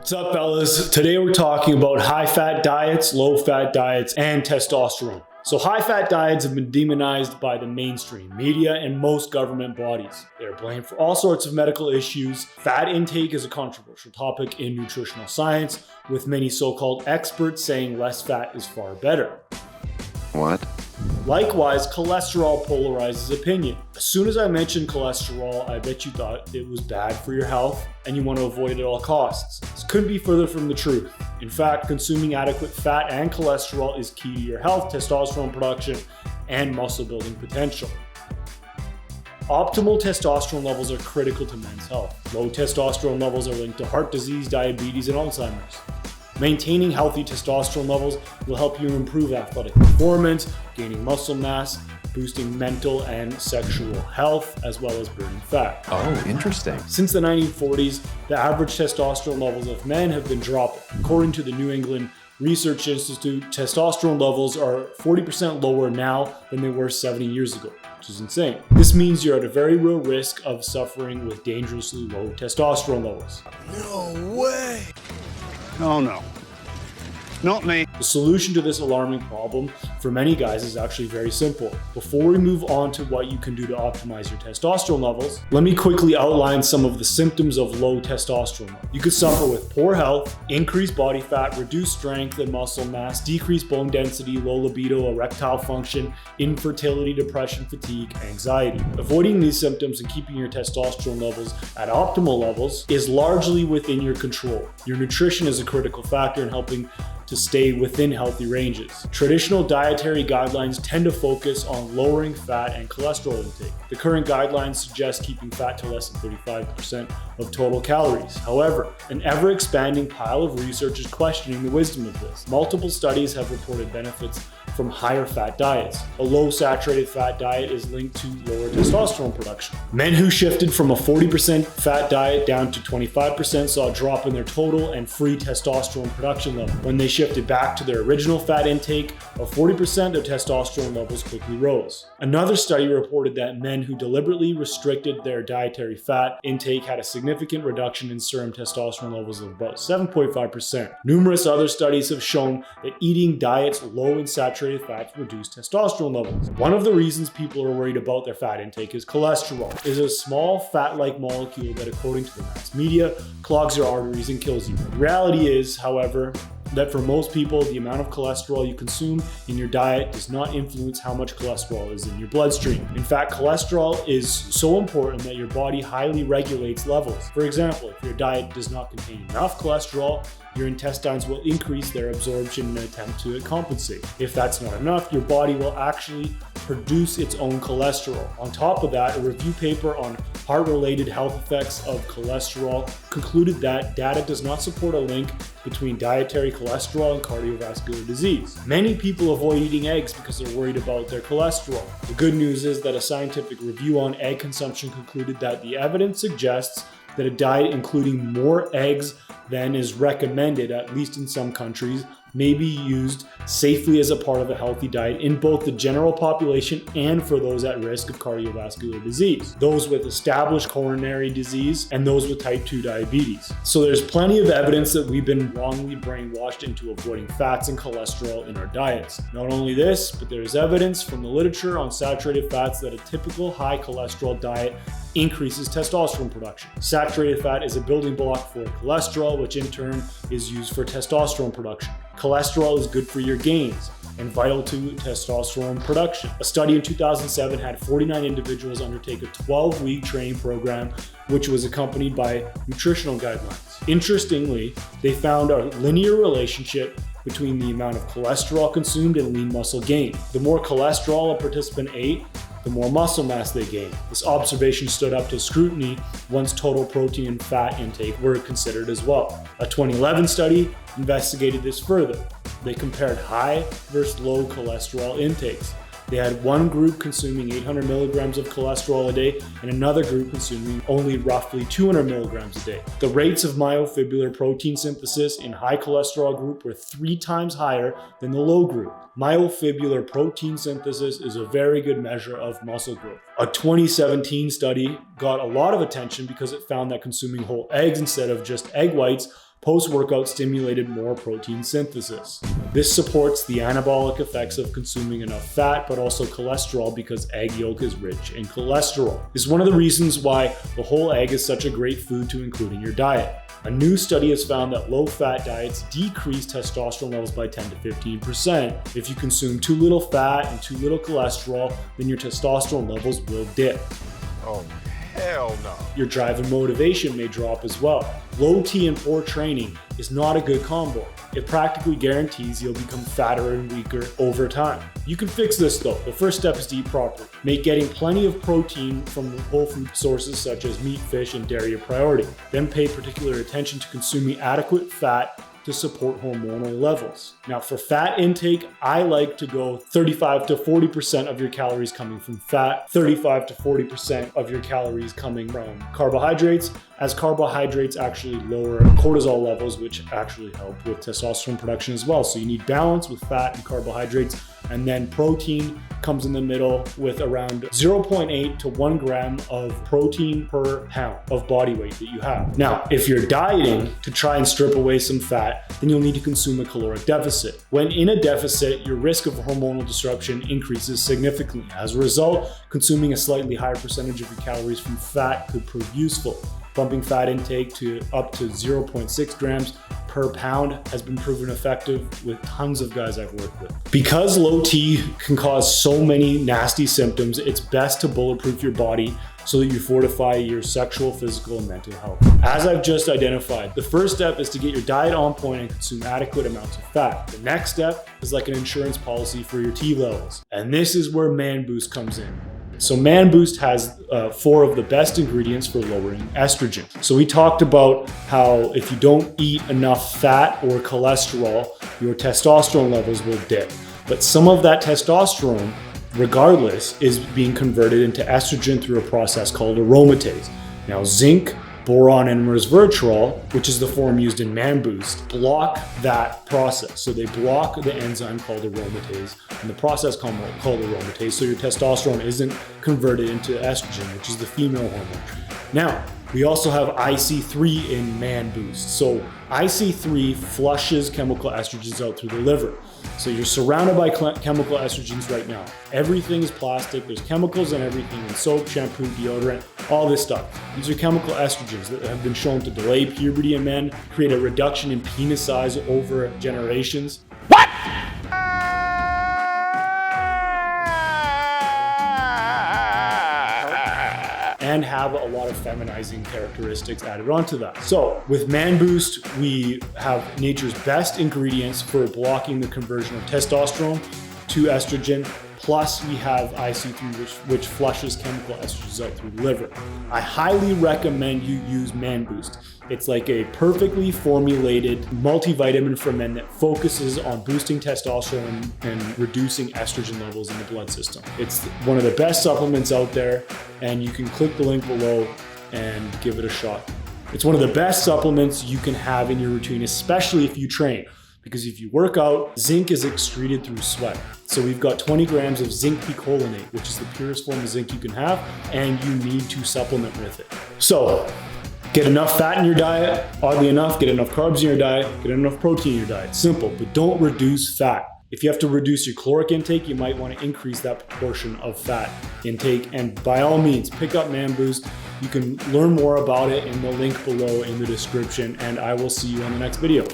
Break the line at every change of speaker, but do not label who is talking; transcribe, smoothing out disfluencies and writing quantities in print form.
What's up, fellas? Today we're talking about high-fat diets, low-fat diets, and testosterone. So high-fat diets have been demonized by the mainstream media and most government bodies. They're blamed for all sorts of medical issues. Fat intake is a controversial topic in nutritional science, with many so-called experts saying less fat is far better.
What?
Likewise, cholesterol polarizes opinion. As soon as I mentioned cholesterol, I bet you thought it was bad for your health and you want to avoid it at all costs. This couldn't be further from the truth. In fact, consuming adequate fat and cholesterol is key to your health, testosterone production, and muscle building potential. Optimal testosterone levels are critical to men's health. Low testosterone levels are linked to heart disease, diabetes, and Alzheimer's. Maintaining healthy testosterone levels will help you improve athletic performance, gaining muscle mass, boosting mental and sexual health, as well as burning fat.
Oh, interesting.
Since the 1940s, the average testosterone levels of men have been dropping. According to the New England Research Institute, testosterone levels are 40% lower now than they were 70 years ago, which is insane. This means you're at a very real risk of suffering with dangerously low testosterone levels.
No way! Oh no, not me.
The solution to this alarming problem for many guys is actually very simple. Before we move on to what you can do to optimize your testosterone levels, let me quickly outline some of the symptoms of low testosterone. You could suffer with poor health, increased body fat, reduced strength and muscle mass, decreased bone density, low libido, erectile function, infertility, depression, fatigue, anxiety. Avoiding these symptoms and keeping your testosterone levels at optimal levels is largely within your control. Your nutrition is a critical factor in helping to stay within healthy ranges. Traditional dietary guidelines tend to focus on lowering fat and cholesterol intake. The current guidelines suggest keeping fat to less than 35% of total calories. However, an ever-expanding pile of research is questioning the wisdom of this. Multiple studies have reported benefits from higher fat diets. A low saturated fat diet is linked to lower testosterone production. Men who shifted from a 40% fat diet down to 25% saw a drop in their total and free testosterone production level. When they shifted back to their original fat intake of 40%, their testosterone levels quickly rose. Another study reported that men who deliberately restricted their dietary fat intake had a significant reduction in serum testosterone levels of about 7.5%. Numerous other studies have shown that eating diets low in saturated fats reduce testosterone levels. One of the reasons people are worried about their fat intake is cholesterol. It is a small fat-like molecule that, according to the mass media, clogs your arteries and kills you. The reality is, however, that for most people, the amount of cholesterol you consume in your diet does not influence how much cholesterol is in your bloodstream. In fact, cholesterol is so important that your body highly regulates levels. For example, if your diet does not contain enough cholesterol, your intestines will increase their absorption in an attempt to compensate. If that's not enough, your body will actually produce its own cholesterol. On top of that, a review paper on heart-related health effects of cholesterol concluded that data does not support a link between dietary cholesterol and cardiovascular disease. Many people avoid eating eggs because they're worried about their cholesterol. The good news is that a scientific review on egg consumption concluded that the evidence suggests that a diet including more eggs than is recommended, at least in some countries, may be used safely as a part of a healthy diet in both the general population and for those at risk of cardiovascular disease, those with established coronary disease, and those with type 2 diabetes. So there's plenty of evidence that we've been wrongly brainwashed into avoiding fats and cholesterol in our diets. Not only this, but there's evidence from the literature on saturated fats that a typical high cholesterol diet increases testosterone production. Saturated fat is a building block for cholesterol, which in turn is used for testosterone production. Cholesterol is good for your gains and vital to testosterone production. A study in 2007 had 49 individuals undertake a 12-week training program, which was accompanied by nutritional guidelines. Interestingly, they found a linear relationship between the amount of cholesterol consumed and lean muscle gain. The more cholesterol a participant ate, the more muscle mass they gained. This observation stood up to scrutiny once total protein and fat intake were considered as well. A 2011 study investigated this further. They compared high versus low cholesterol intakes. They had one group consuming 800 milligrams of cholesterol a day and another group consuming only roughly 200 milligrams a day. The rates of myofibrillar protein synthesis in high cholesterol group were 3 times higher than the low group. Myofibrillar protein synthesis is a very good measure of muscle growth. A 2017 study got a lot of attention because it found that consuming whole eggs instead of just egg whites post-workout stimulated more protein synthesis. This supports the anabolic effects of consuming enough fat, but also cholesterol, because egg yolk is rich in cholesterol. This is one of the reasons why the whole egg is such a great food to include in your diet. A new study has found that low-fat diets decrease testosterone levels by 10 to 15%. If you consume too little fat and too little cholesterol, then your testosterone levels will dip.
Oh, hell no.
Your drive and motivation may drop as well. Low T and poor training is not a good combo. It practically guarantees you'll become fatter and weaker over time. You can fix this though. The first step is to eat properly. Make getting plenty of protein from whole food sources such as meat, fish, and dairy a priority. Then pay particular attention to consuming adequate fat to support hormonal levels. Now for fat intake, I like to go 35 to 40% of your calories coming from fat, 35 to 40% of your calories coming from carbohydrates, as carbohydrates actually lower cortisol levels, which actually help with testosterone production as well. So you need balance with fat and carbohydrates, and then protein comes in the middle with around 0.8 to 1 gram of protein per pound of body weight that you have. Now, if you're dieting to try and strip away some fat, then you'll need to consume a caloric deficit. When in a deficit, your risk of hormonal disruption increases significantly. As a result, consuming a slightly higher percentage of your calories from fat could prove useful. Bumping fat intake to up to 0.6 grams per pound has been proven effective with tons of guys I've worked with. Because low T can cause so many nasty symptoms, it's best to bulletproof your body so that you fortify your sexual, physical, and mental health. As I've just identified, the first step is to get your diet on point and consume adequate amounts of fat. The next step is like an insurance policy for your T levels. And this is where Man Boost comes in. So Man Boost has 4 of the best ingredients for lowering estrogen. So we talked about how if you don't eat enough fat or cholesterol, your testosterone levels will dip. But some of that testosterone, regardless, is being converted into estrogen through a process called aromatase. Now zinc, boron, and resveratrol, which is the form used in Man Boost, block that process. So they block the enzyme called aromatase and the process called aromatase, so your testosterone isn't converted into estrogen, which is the female hormone. Now, we also have IC3 in Man Boost. So IC3 flushes chemical estrogens out through the liver. So you're surrounded by chemical estrogens right now. Everything is plastic. There's chemicals in everything, in soap, shampoo, deodorant, all this stuff. These are chemical estrogens that have been shown to delay puberty in men, create a reduction in penis size over generations.
What?
And have a lot of feminizing characteristics added onto that. So with Man Boost, we have nature's best ingredients for blocking the conversion of testosterone to estrogen. Plus we have IC3, which flushes chemical estrogens out through the liver. I highly recommend you use Man Boost. It's like a perfectly formulated multivitamin for men that focuses on boosting testosterone and reducing estrogen levels in the blood system. It's one of the best supplements out there, and you can click the link below and give it a shot. It's one of the best supplements you can have in your routine, especially if you train. Because if you work out, zinc is excreted through sweat. So we've got 20 grams of zinc picolinate, which is the purest form of zinc you can have, and you need to supplement with it. So get enough fat in your diet, oddly enough, get enough carbs in your diet, get enough protein in your diet. Simple, but don't reduce fat. If you have to reduce your caloric intake, you might want to increase that proportion of fat intake. And by all means, pick up Man Boost. You can learn more about it in the link below in the description, and I will see you on the next video.